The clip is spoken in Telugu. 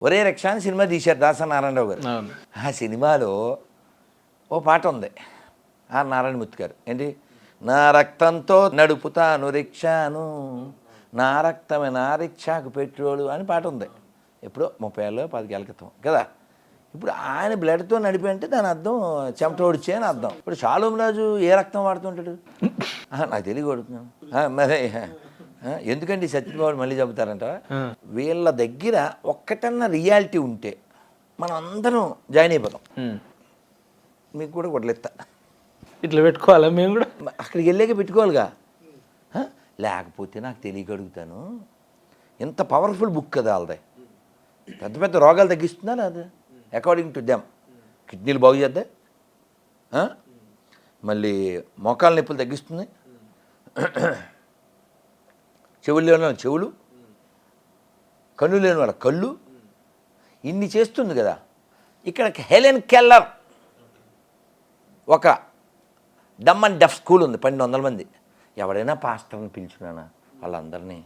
ఒరే రిక్షా అని సినిమా తీశారు దాసనారాయణరావు గారు. ఆ సినిమాలో ఓ పాట ఉంది ఆర్ నారాయణమూర్తి గారు. ఏంటి, నా రక్తంతో నడుపుతాను రిక్షాను, నా రక్తమే నా రిక్షాకు పెట్రోలు అని పాట ఉంది. ఎప్పుడో 30 ఏళ్ళ 10 ఏళ్ళ క్రితం కదా. ఇప్పుడు ఆయన బ్లడ్తో నడిపి అంటే దాని అర్థం చెమట ఓడిచే అని అర్థం. ఇప్పుడు షాలోమ్ రాజు ఏ రక్తం వాడుతుంటాడు? నాకు తెలియ కొడుతున్నాను మరి. ఎందుకండి సత్యబాబు మళ్ళీ చెబుతారంట, వీళ్ళ దగ్గర ఒక్కటన్నా రియాలిటీ ఉంటే మనం అందరం జాయిన్ అయిపోతాం. మీకు కూడా వడ్లెత్తా ఇట్లా పెట్టుకోవాలా మేము కూడా? అక్కడికి వెళ్ళాక పెట్టుకోవాలిగా. లేకపోతే నాకు తెలియగలుగుతాను. ఎంత పవర్ఫుల్ బుక్ కదా వాళ్ళది. పెద్ద పెద్ద రోగాలు తగ్గిస్తుందా అది అకార్డింగ్ టు దెమ్. కిడ్నీలు బాగు చేద్దా, మళ్ళీ మోకాళ్ళ నొప్పులు తగ్గిస్తుంది, చెవులు లేని వాళ్ళ చెవులు, కళ్ళు లేని వాళ్ళ కళ్ళు, ఇన్ని చేస్తుంది కదా. ఇక్కడ హెలెన్ కెల్లర్ ఒక డమ్ అండ్ డెఫ్ స్కూల్ ఉంది, 1200 మంది. ఎవరైనా పాస్టర్ని పిలుచుకున్నానా వాళ్ళందరినీ